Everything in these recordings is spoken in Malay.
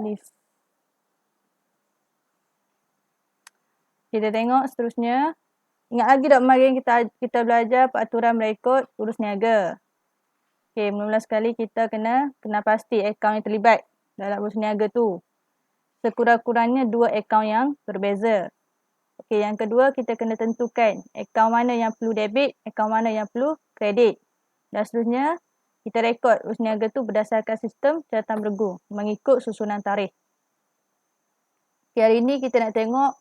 List. Kita tengok seterusnya. Ingat lagi tak kemarin kita belajar peraturan merekod urus niaga. Okey, mula-mula sekali kita kena pasti akaun yang terlibat dalam urus niaga tu. Sekurang-kurangnya 2 akaun yang berbeza. Okey, yang kedua kita kena tentukan akaun mana yang perlu debit, akaun mana yang perlu kredit. Dan seterusnya kita rekod urus niaga tu berdasarkan sistem catatan bergu mengikut susunan tarikh. Okay, hari ni kita nak tengok,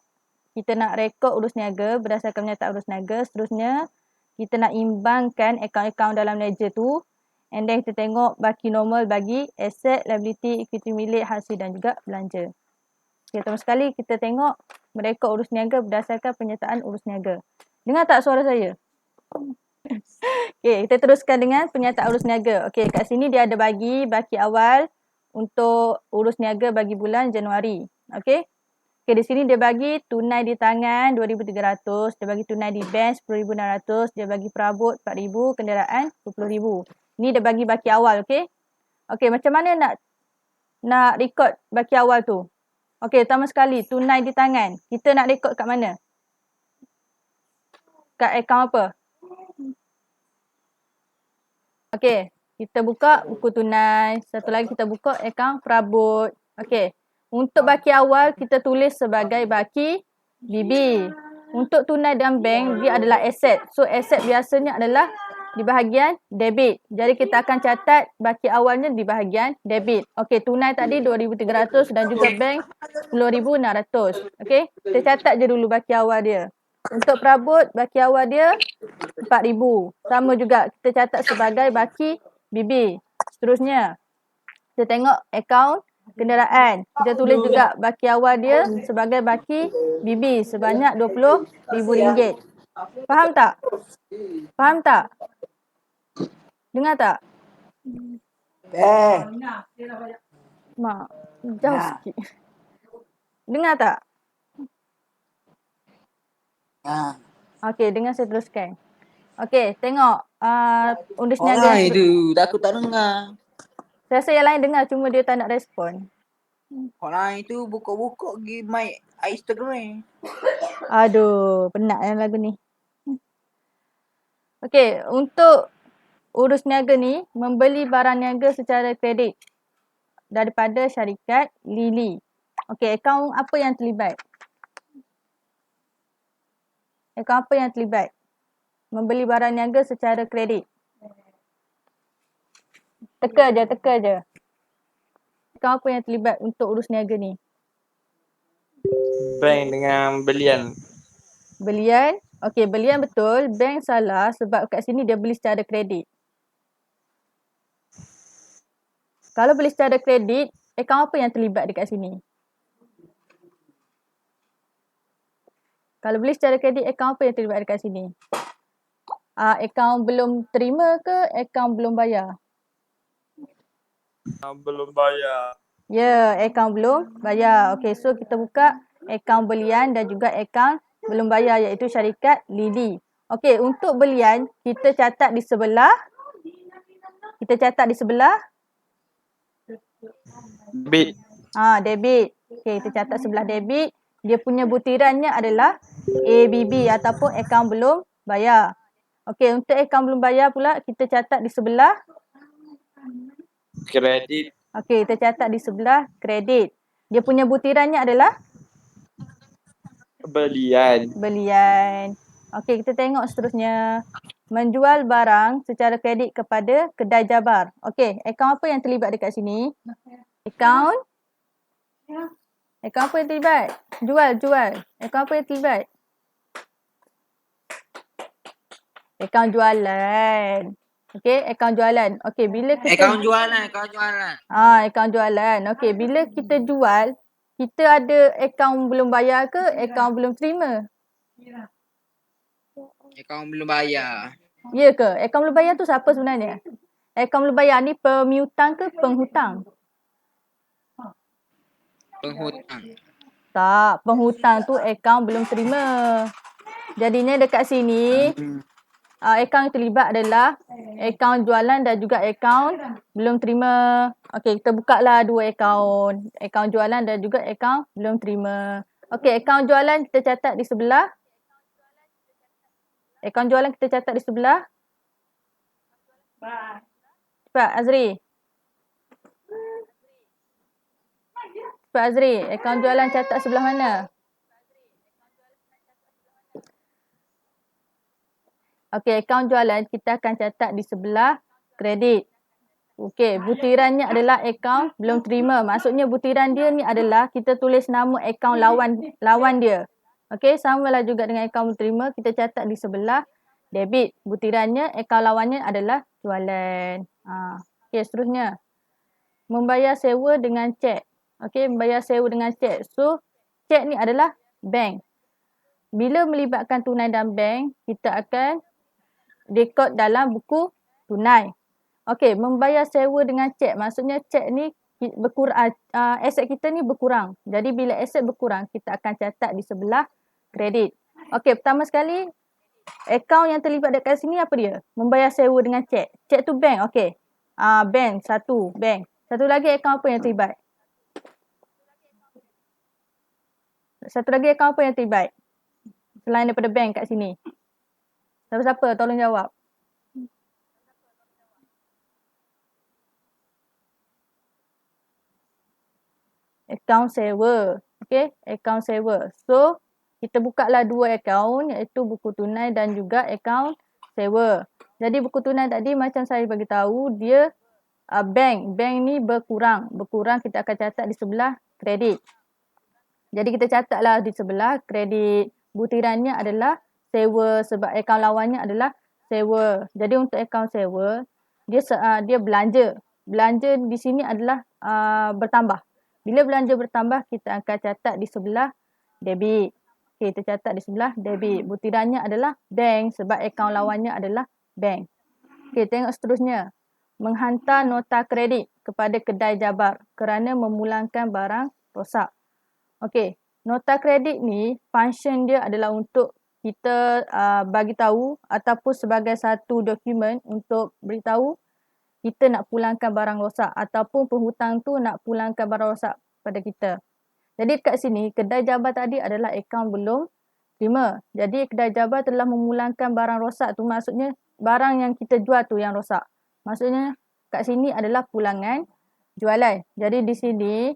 kita nak rekod urus niaga berdasarkan penyataan urus niaga. Seterusnya kita nak imbangkan akaun-akaun dalam ledger tu. And then kita tengok baki normal bagi aset, liability, equity milik, hasil dan juga belanja. Okay, pertama sekali kita tengok merekod urus niaga berdasarkan penyataan urus niaga. Dengar tak suara saya? Okay, kita teruskan dengan penyataan urus niaga. Okay, kat sini dia ada bagi baki awal untuk urus niaga bagi bulan Januari. Okay. Okay, di sini dia bagi tunai di tangan 2,300, dia bagi tunai di bank 10,600, dia bagi perabot 4,000, kenderaan 20,000. Ni dia bagi baki awal, okey? Okey, macam mana nak rekod baki awal tu? Okey, pertama sekali tunai di tangan. Kita nak rekod kat mana? Kat akaun apa? Okey, kita buka buku tunai. Satu lagi kita buka akaun perabot. Okey. Untuk baki awal kita tulis sebagai baki BB. Untuk tunai dalam bank dia adalah aset. So aset biasanya adalah di bahagian debit. Jadi kita akan catat baki awalnya di bahagian debit. Okey, tunai tadi 2,300 dan juga bank 10,600. Okey, kita catat je dulu baki awal dia. Untuk perabot baki awal dia 4,000. Sama juga kita catat sebagai baki BB. Seterusnya kita tengok akaun kenderaan. Kita tulis juga baki awal dia sebagai baki BB sebanyak RM20,000. Faham tak? Faham tak? Dengar tak? Mak, jauh sikit. Dengar tak? Okey, dengar saya teruskan. Okey, tengok urus niaga yang tu, aku tak dengar. saya rasa yang lain dengar cuma dia tak nak respon. Orang itu buka-buka pergi my Instagram. Aduh, penat yang lagu ni. Okey, untuk urus niaga ni membeli barang niaga secara kredit daripada syarikat Lily. Okey, akaun apa yang terlibat? Akaun apa yang terlibat? Membeli barang niaga secara kredit. Teka je. Akaun apa yang terlibat untuk urus niaga ni? Bank dengan belian. Belian. Okey, belian betul. Bank salah sebab kat sini dia beli secara kredit. Kalau beli secara kredit, akaun apa yang terlibat dekat sini? Kalau beli secara kredit, akaun apa yang terlibat dekat sini? Akaun belum terima ke akaun belum bayar? Belum bayar. Ya, akaun belum bayar. Okey, so kita buka akaun belian dan juga akaun belum bayar iaitu syarikat Lily. Okey, untuk belian kita catat di sebelah. Debit. Debit. Okey, kita catat sebelah debit. Dia punya butirannya adalah ABB ataupun akaun belum bayar. Okey, untuk akaun belum bayar pula kita catat di sebelah Kredit. okey, kita catat di sebelah kredit. Dia punya butirannya adalah belian. Okey, kita tengok seterusnya. Menjual barang secara kredit kepada kedai jabar. Okey, akaun apa yang terlibat dekat sini? Akaun apa yang terlibat? Jual. Akaun apa yang terlibat? Akaun jualan. Okey, akaun jualan. Okey, bila kita Akaun jualan. akaun jualan. Okey, bila kita jual, kita ada akaun belum bayar ke akaun belum terima? Akaun belum bayar. Ya ke? Akaun belum bayar tu siapa sebenarnya? Akaun belum bayar ni pemiutang ke penghutang? Penghutang. Tak, penghutang tu akaun belum terima. Jadinya dekat sini akaun yang terlibat adalah akaun jualan dan juga akaun belum terima. Okey, kita buka lah dua akaun. Akaun jualan dan juga akaun belum terima. Okey, akaun jualan kita catat di sebelah. Akaun jualan kita catat di sebelah. Cepat Azri. Cepat Azri, akaun jualan catat sebelah mana? Okey, akaun jualan kita akan catat di sebelah kredit. Okey, butirannya adalah akaun belum terima. Maksudnya butiran dia ni adalah kita tulis nama akaun lawan dia. Okey, samalah juga dengan akaun belum terima, kita catat di sebelah debit. Butirannya, akaun lawannya adalah jualan. Okey, seterusnya. Membayar sewa dengan cek. Okey, membayar sewa dengan cek. So, cek ni adalah bank. Bila melibatkan tunai dan bank, kita akan rekod dalam buku tunai. Okey, membayar sewa dengan cek. Maksudnya cek ni berkurang, aset kita ni berkurang. Jadi bila aset berkurang, kita akan catat di sebelah kredit. Okey, pertama sekali, akaun yang terlibat dekat sini apa dia? Membayar sewa dengan cek. Cek tu bank, okey. Bank, satu, bank. Satu lagi akaun apa yang terlibat? Satu lagi akaun apa yang terlibat? Selain daripada bank kat sini. Siapa-siapa tolong jawab. Akaun sewa. Okey, akaun sewa. So, kita buka lah dua akaun iaitu buku tunai dan juga akaun sewa. Jadi buku tunai tadi macam saya bagi tahu dia bank. Bank ni berkurang. Berkurang kita akan catat di sebelah kredit. Jadi kita catatlah di sebelah kredit. Butirannya adalah sewa sebab akaun lawannya adalah sewa. Jadi untuk akaun sewa, dia belanja. Belanja di sini adalah bertambah. Bila belanja bertambah, kita akan catat di sebelah debit. Okey, kita catat di sebelah debit. Butirannya adalah bank sebab akaun lawannya adalah bank. Okey, tengok seterusnya. Menghantar nota kredit kepada kedai jabar kerana memulangkan barang rosak. Okey, nota kredit ni function dia adalah untuk kita bagi tahu ataupun sebagai satu dokumen untuk beritahu kita nak pulangkan barang rosak ataupun penghutang tu nak pulangkan barang rosak pada kita. Jadi dekat sini kedai jabar tadi adalah akaun belum terima. Jadi kedai jabar telah memulangkan barang rosak tu maksudnya barang yang kita jual tu yang rosak. Maksudnya kat sini adalah pulangan jualan. Jadi di sini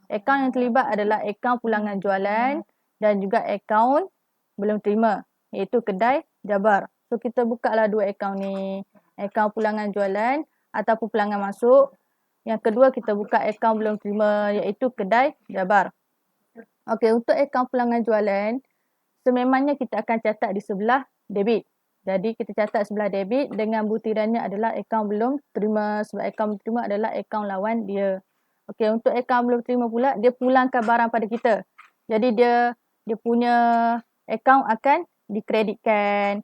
akaun yang terlibat adalah akaun pulangan jualan dan juga akaun belum terima iaitu kedai jabar. So kita buka lah dua akaun ni. Akaun pulangan jualan ataupun pulangan masuk. Yang kedua kita buka akaun belum terima iaitu kedai jabar. Okey, untuk akaun pulangan jualan sememangnya kita akan catat di sebelah debit. Jadi kita catat sebelah debit dengan butirannya adalah akaun belum terima sebab akaun belum terima adalah akaun lawan dia. Okey, untuk akaun belum terima pula dia pulangkan barang pada kita. Jadi dia punya akaun akan dikreditkan.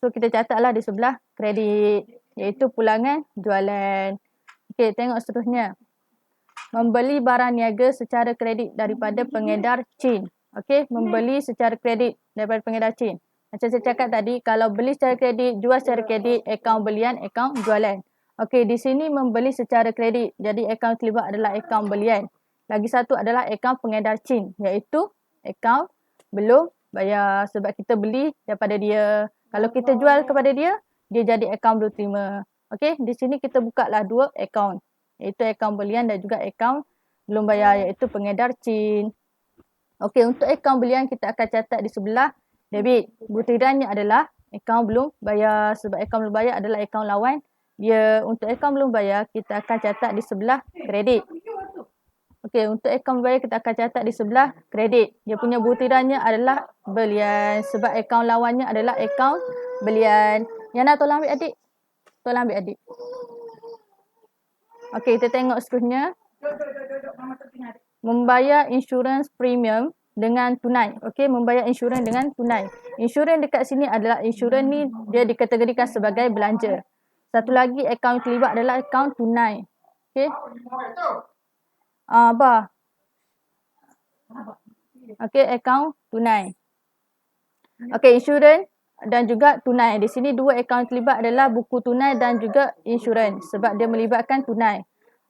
So kita catatlah di sebelah kredit iaitu pulangan jualan. Okey, tengok seterusnya. Membeli barang niaga secara kredit daripada pengedar Chin. Okey, membeli secara kredit daripada pengedar Chin. Macam saya cakap tadi, kalau beli secara kredit, jual secara kredit, akaun belian, akaun jualan. Okey, di sini membeli secara kredit. Jadi akaun terlibat adalah akaun belian. Lagi satu adalah akaun pengedar Chin iaitu akaun belum bayar sebab kita beli daripada dia. Kalau kita jual kepada dia, dia jadi akaun belum terima. Okey, di sini kita buka lah dua akaun iaitu akaun belian dan juga akaun belum bayar iaitu pengedar Chin. Okey, untuk akaun belian kita akan catat di sebelah debit. Butirannya adalah akaun belum bayar sebab akaun belum bayar adalah akaun lawan dia. Untuk akaun belum bayar kita akan catat di sebelah kredit. Okey, untuk akaun belum bayar kita akan catat di sebelah kredit. Dia punya butirannya adalah belian sebab akaun lawannya adalah akaun belian. Yang nak tolong ambil adik? Tolong ambil adik. Okey, kita tengok seterusnya. Membayar insurans premium dengan tunai. Okey, membayar insurans dengan tunai. Insurans dekat sini adalah insurans ni dia dikategorikan sebagai belanja. Satu lagi akaun yang terlibat adalah akaun tunai. Okey. Abah. Okey, akaun tunai. Okey, insurans dan juga tunai. Di sini dua akaun terlibat adalah buku tunai dan juga insurans sebab dia melibatkan tunai.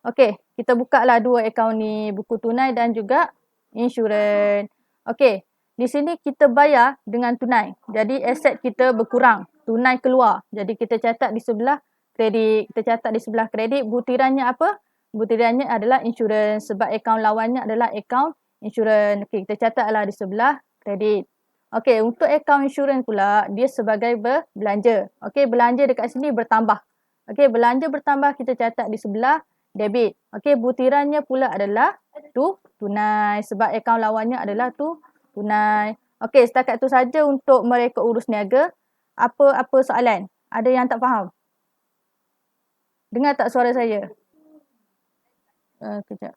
Okey, kita buka lah dua akaun ni, buku tunai dan juga insurans. Okey, di sini kita bayar dengan tunai. Jadi aset kita berkurang, tunai keluar. Jadi kita catat di sebelah kredit. Kita catat di sebelah kredit, butirannya apa? Butirannya adalah insurans sebab akaun lawannya adalah akaun insurans. Okey, kita catatlah di sebelah kredit. Okey, untuk akaun insurans pula, dia sebagai belanja. Okey, belanja dekat sini bertambah. Okey, belanja bertambah kita catat di sebelah debit. Okey, butirannya pula adalah tunai sebab akaun lawannya adalah tunai. Okey, setakat tu saja untuk merekod urus niaga. Apa soalan? Ada yang tak faham? Dengar tak suara saya? Kejap.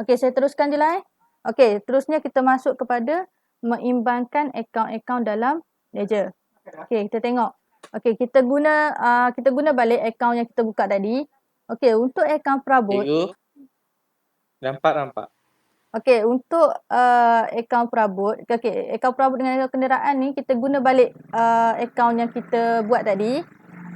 Okey, saya teruskan je lah. Okey, terusnya kita masuk kepada mengimbangkan akaun-akaun dalam ledger. Okey, kita tengok. Okey, kita guna balik akaun yang kita buka tadi. Okey, untuk akaun perabot. Cikgu. Nampak. Okey, untuk akaun perabot. Okey, akaun perabot dengan akaun kenderaan ni kita guna balik akaun yang kita buat tadi.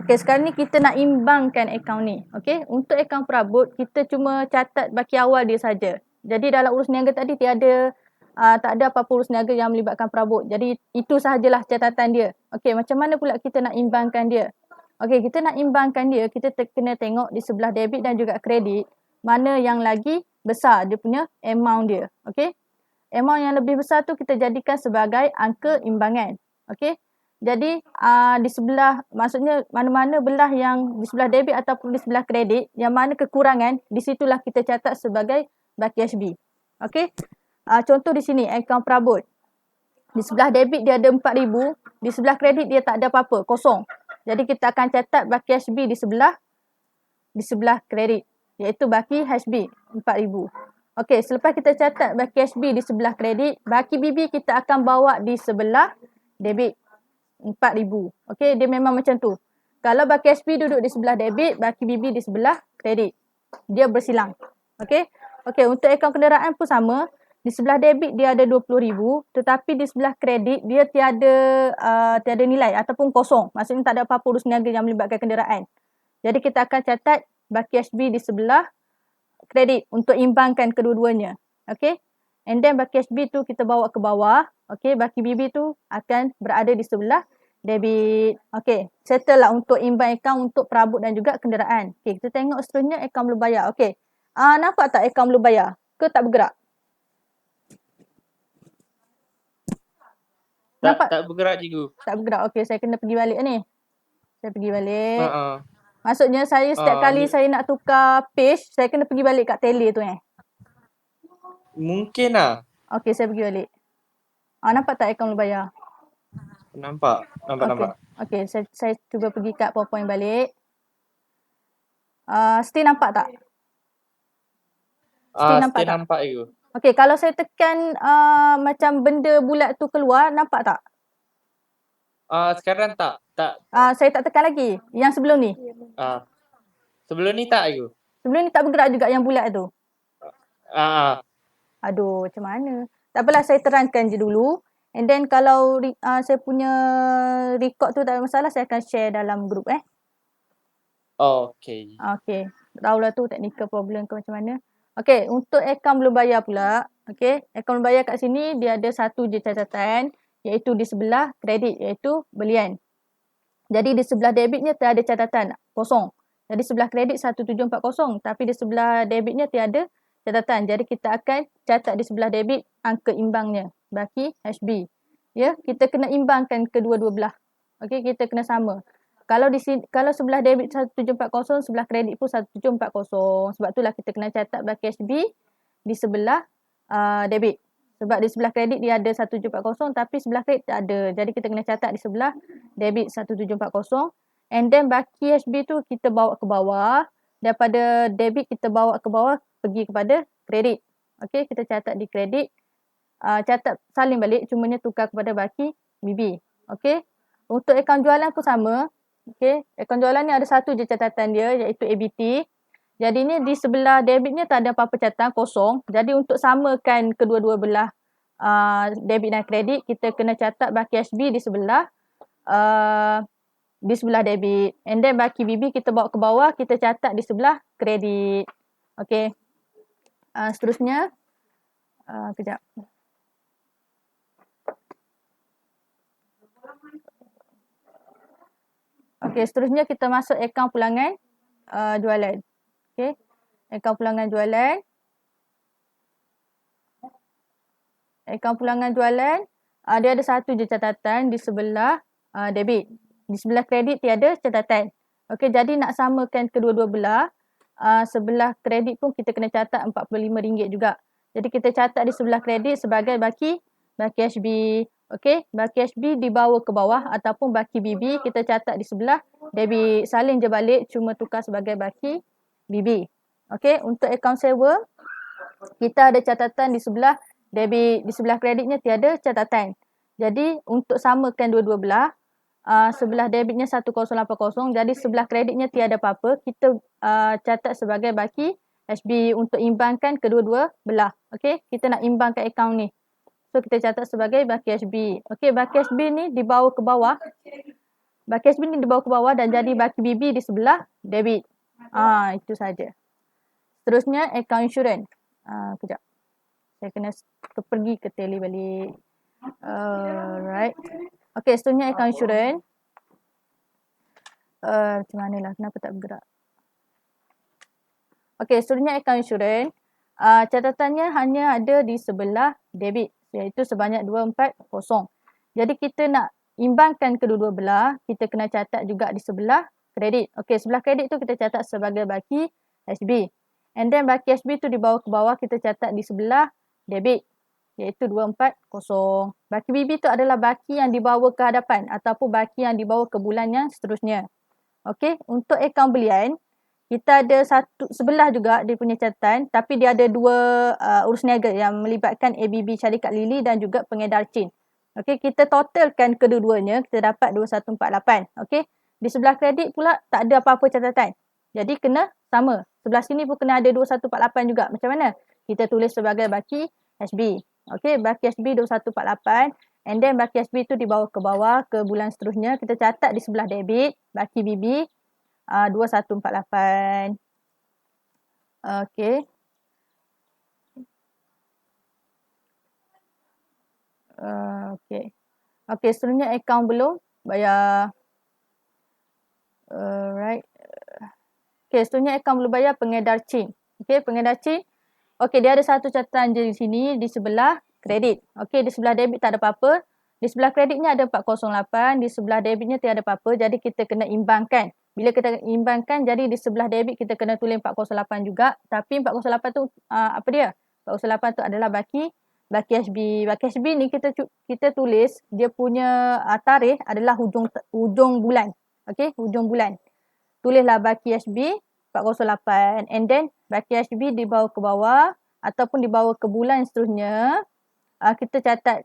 Okey, sekarang ni kita nak imbangkan akaun ni. Okey, untuk akaun perabot kita cuma catat baki awal dia saja. Jadi dalam urus niaga tadi tak ada apa-apa urus niaga yang melibatkan perabot. Jadi itu sahajalah catatan dia. Okey, macam mana pula kita nak imbangkan dia? Okey, kita nak imbangkan dia, kita kena tengok di sebelah debit dan juga kredit mana yang lagi besar dia punya amount dia. Okey. Amount yang lebih besar tu kita jadikan sebagai angka imbangan. Okey. Jadi di sebelah, maksudnya mana-mana belah yang di sebelah debit ataupun di sebelah kredit, yang mana kekurangan, di situlah kita catat sebagai baki HB. Okey. Contoh di sini akaun perabot. Di sebelah debit dia ada 4,000, di sebelah kredit dia tak ada apa-apa, kosong. Jadi kita akan catat baki HB di sebelah kredit, iaitu baki HB 4,000. Okey, selepas kita catat baki HB di sebelah kredit, baki BB kita akan bawa di sebelah debit 4,000. Okey, dia memang macam tu. Kalau baki HB duduk di sebelah debit, baki BB di sebelah kredit. Dia bersilang. Okey. Okey, untuk akaun kenderaan pun sama. Di sebelah debit dia ada 20,000, tetapi di sebelah kredit dia tiada nilai ataupun kosong. Maksudnya tak ada apa-apa urus niaga yang melibatkan kenderaan. Jadi kita akan catat baki HB di sebelah kredit untuk imbangkan kedua-duanya. Okey. And then baki HB tu kita bawa ke bawah. Okey, baki BB tu akan berada di sebelah debit. Okey, settle lah untuk imbang akaun untuk perabot dan juga kenderaan. Okey, kita tengok seterusnya akaun belum bayar. Okey. Nampak tak akaun belum bayar? Ke tak bergerak? Nampak? Tak bergerak cikgu. Tak bergerak. Okey, saya kena pergi balik ni. Saya pergi balik. Ha. Maksudnya saya setiap kali saya nak tukar page, saya kena pergi balik kat tele tu Mungkin lah. Okey, saya pergi balik. Nampak tak akaun belum bayar? Nampak. Okey, saya cuba pergi kat PowerPoint balik. Still nampak tak? Still Nampak cikgu. Okey, kalau saya tekan macam benda bulat tu keluar, nampak tak? Sekarang tak. Saya tak tekan lagi. Yang sebelum ni. Sebelum ni tak cikgu. Sebelum ni tak bergerak juga yang bulat tu. Aduh, macam mana? Tak apalah, saya terangkan je dulu. And then kalau saya punya record tu tak ada masalah, saya akan share dalam grup Okey. Okey. Tahulah tu technical problem ke macam mana. Okey, untuk akaun belum bayar pula. Okey, akaun belum bayar kat sini dia ada satu je catatan, iaitu di sebelah kredit, iaitu belian. Jadi di sebelah debitnya tiada catatan, kosong. Jadi sebelah kredit 1740, tapi di sebelah debitnya tiada catatan. Jadi kita akan catat di sebelah debit angka imbangnya, baki HB. Ya, kita kena imbangkan kedua-dua belah. Okey, kita kena sama. Kalau sebelah debit 1740, sebelah kredit pun 1740. Sebab itulah kita kena catat baki HB di sebelah debit. Sebab di sebelah kredit dia ada 1740, tapi sebelah kredit tak ada. Jadi kita kena catat di sebelah debit 1740. And then baki HB tu kita bawa ke bawah. Daripada debit kita bawa ke bawah pergi kepada kredit. Okey, kita catat di kredit. Catat salin balik, cumanya tukar kepada baki BB. Okey. Untuk akaun jualan pun sama. Okey, akaun jualan ni ada satu je catatan dia, iaitu ABT. Jadi ni di sebelah debitnya tak ada apa-apa catatan, kosong. Jadi untuk samakan kedua-dua belah debit dan kredit, kita kena catat baki HB di sebelah debit. And then baki BB kita bawa ke bawah, kita catat di sebelah kredit. Okay. Seterusnya, kejap. Okay, seterusnya kita masuk akaun pulangan jualan. Okay. Akaun pulangan jualan. Akaun pulangan jualan, dia ada satu je catatan di sebelah debit. Di sebelah kredit tiada catatan. Okey, jadi nak samakan kedua-dua belah, sebelah kredit pun kita kena catat RM45 juga. Jadi kita catat di sebelah kredit sebagai baki HB. Okey, baki HB dibawa ke bawah ataupun baki BB kita catat di sebelah debit. Salin je balik, cuma tukar sebagai baki BB. Okey, untuk akaun sewa, kita ada catatan di sebelah debit, di sebelah kreditnya tiada catatan. Jadi untuk samakan dua-dua belah, sebelah debitnya 1080, jadi sebelah kreditnya tiada apa-apa, kita catat sebagai baki HB untuk imbangkan kedua-dua belah. Okey, kita nak imbangkan akaun ni. So kita catat sebagai baki HB. Okey, baki HB ni dibawa ke bawah. Baki HB ni dibawa ke bawah dan jadi baki BB di sebelah debit. Itu saja. Seterusnya akaun insurans. Kejap. Saya kena pergi ke tally balik. Right. Okay, seterusnya akaun insurans. Macam mana lah, kenapa tak bergerak? Okay, seterusnya akaun insurans. Catatannya hanya ada di sebelah debit, iaitu sebanyak 240. Jadi kita nak imbangkan kedua-dua belah, kita kena catat juga di sebelah kredit. Okay, sebelah kredit tu kita catat sebagai baki HB. And then baki HB tu dibawa ke bawah, kita catat di sebelah debit, iaitu 240. Baki BB tu adalah baki yang dibawa ke hadapan ataupun baki yang dibawa ke bulan yang seterusnya. Okey, untuk akaun belian, kita ada satu sebelah juga dia punya catatan, tapi dia ada dua urus niaga yang melibatkan ABB Syarikat Lili dan juga pengedar Chin. Okey, kita totalkan kedua-duanya, kita dapat 2148. Okey, di sebelah kredit pula tak ada apa-apa catatan. Jadi kena sama. Sebelah sini pun kena ada 2148 juga. Macam mana? Kita tulis sebagai baki HB. Okey, baki HB 2148. And then baki HB tu dibawa ke bawah ke bulan seterusnya. Kita catat di sebelah debit, baki BB 2148. Okey. Okey. Okey, seterusnya akaun belum bayar. Right. Okey, seterusnya akaun belum bayar pengedar Chin. Okey, pengedar Chin. Okey, dia ada satu catatan je di sini di sebelah kredit. Okey, di sebelah debit tak ada apa-apa. Di sebelah kreditnya ada 408, di sebelah debitnya tiada apa-apa. Jadi kita kena imbangkan. Bila kita imbangkan, jadi di sebelah debit kita kena tulis 408 juga. Tapi 408 tu apa dia? 408 tu adalah baki HB. Baki HB ni kita tulis dia punya tarikh adalah hujung bulan. Okey, hujung bulan. Tulislah baki HB 408 and then baki HB dibawa ke bawah ataupun dibawa ke bulan seterusnya. Kita catat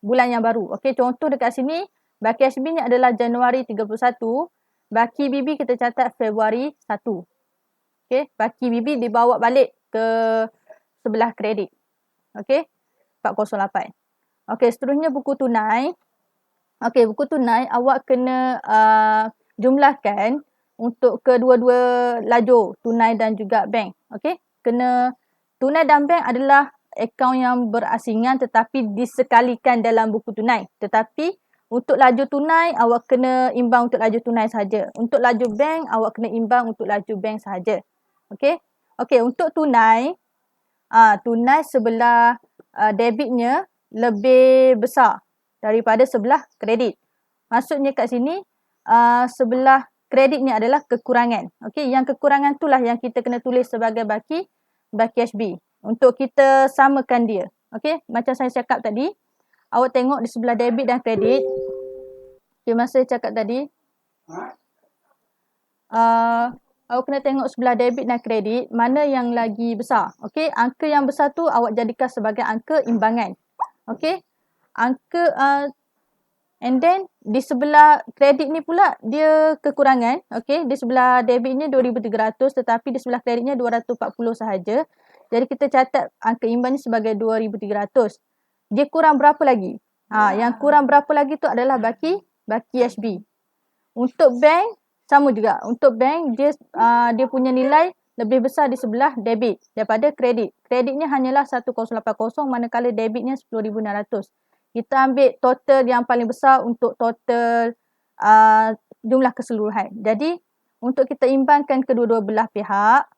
bulan yang baru. Okey, contoh dekat sini baki HB ni adalah Januari 31. Baki BB kita catat Februari 1. Okey, baki BB dibawa balik ke sebelah kredit. Okey, 408. Okey, seterusnya buku tunai. Okey, buku tunai awak kena jumlahkan untuk kedua-dua lajur, tunai dan juga bank. Okey, kena tunai dan bank adalah akaun yang berasingan tetapi disekalikan dalam buku tunai. Tetapi untuk lajur tunai, awak kena imbang untuk lajur tunai sahaja. Untuk lajur bank, awak kena imbang untuk lajur bank sahaja. Okey. Okey, untuk tunai, tunai sebelah debitnya lebih besar daripada sebelah kredit. Maksudnya kat sini, sebelah kreditnya adalah kekurangan. Okey, yang kekurangan itulah yang kita kena tulis sebagai baki HB. Untuk kita samakan dia. Okey, macam saya cakap tadi, awak tengok di sebelah debit dan kredit. Okay, masa saya cakap tadi, awak kena tengok sebelah debit dan kredit, mana yang lagi besar. Okey, angka yang besar tu awak jadikan sebagai angka imbangan. Okey, angka and then di sebelah kredit ni pula dia kekurangan. Okey, di sebelah debitnya 2,300 tetapi di sebelah kreditnya 240 sahaja. Jadi kita catat angka imbang ni sebagai 2,300. Dia kurang berapa lagi? Yang kurang berapa lagi tu adalah baki HB. Untuk bank sama juga. Untuk bank dia punya nilai lebih besar di sebelah debit daripada kredit. Kreditnya hanyalah 1080 manakala debitnya 10,600. Kita ambil total yang paling besar untuk total jumlah keseluruhan. Jadi untuk kita imbangkan kedua-dua belah pihak,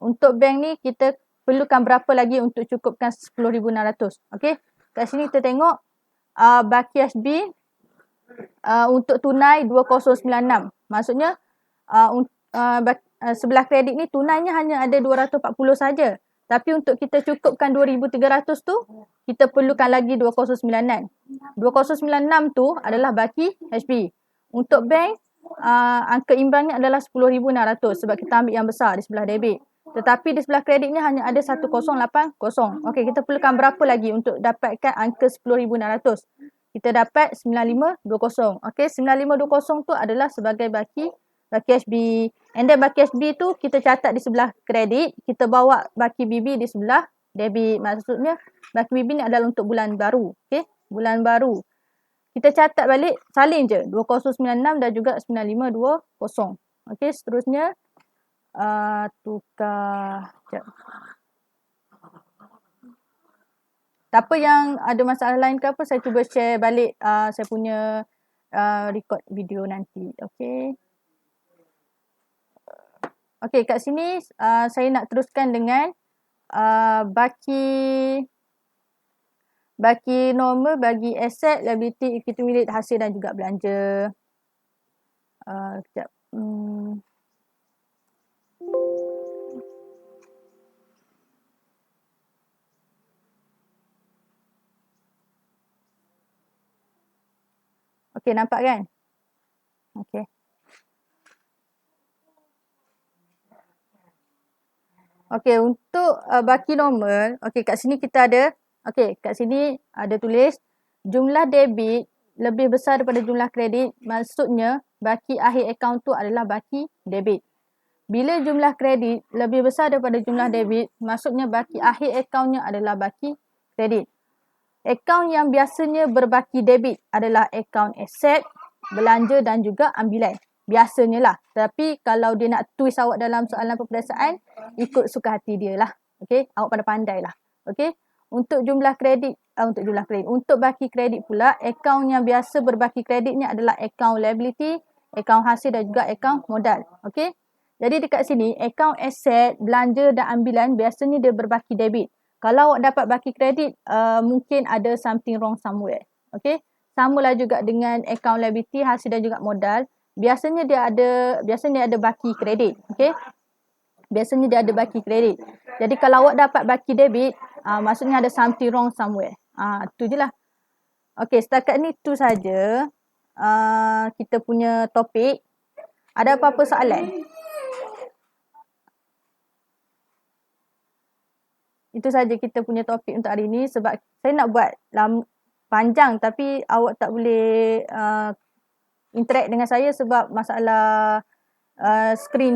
untuk bank ni kita perlukan berapa lagi untuk cukupkan 10,600. Okey. Kat sini kita tengok baki HB untuk tunai 2096. Maksudnya sebelah kredit ni tunainya hanya ada 240 saja. Tapi untuk kita cukupkan 2,300 tu, kita perlukan lagi 2096. 2096 tu adalah baki HB. Untuk bank, angka imbangnya adalah 10,600 sebab kita ambil yang besar di sebelah debit. Tetapi di sebelah kreditnya hanya ada 1080. Okey, kita perlukan berapa lagi untuk dapatkan angka 10,600? Kita dapat 9520. Okey, 9520 tu adalah sebagai baki HB. And then baki HB tu kita catat di sebelah kredit, kita bawa baki BB di sebelah debit. Maksudnya baki BB ni adalah untuk bulan baru. Okey, bulan baru. Kita catat balik, salin je 2096 dan juga 9520. Okey, seterusnya tukar. Sekejap. Tak apa yang ada masalah lain ke apa, saya cuba share balik saya punya record video nanti. Okey. Okey, kat sini saya nak teruskan dengan baki normal bagi aset, liability, equity milik, hasil dan juga belanja. Sekejap. Okey, nampak kan? Okey. Okey, untuk baki normal, okey kat sini kita ada, okey kat sini ada tulis jumlah debit lebih besar daripada jumlah kredit, maksudnya baki akhir akaun tu adalah baki debit. Bila jumlah kredit lebih besar daripada jumlah debit, maksudnya baki akhir akaunnya adalah baki kredit. Akaun yang biasanya berbaki debit adalah akaun aset, belanja dan juga ambilan. Biasanya lah. Tapi kalau dia nak twist awak dalam soalan peperiksaan, ikut suka hati dia lah. Okey, awak pandai-pandai lah. Okey, untuk jumlah kredit, untuk baki kredit pula, akaun yang biasa berbaki kreditnya adalah akaun liability, akaun hasil dan juga akaun modal. Okey, jadi dekat sini, akaun aset, belanja dan ambilan biasanya dia berbaki debit. Kalau awak dapat baki kredit, mungkin ada something wrong somewhere. Okey, samalah juga dengan akaun liability, hasil dan juga modal. Biasanya dia ada baki kredit. Okey, biasanya dia ada baki kredit. Jadi kalau awak dapat baki debit, maksudnya ada something wrong somewhere. Tu je lah. Okey, setakat ni tu saja kita punya topik. Ada apa-apa soalan? Itu saja kita punya topik untuk hari ini sebab saya nak buat panjang tapi awak tak boleh interact dengan saya sebab masalah skrin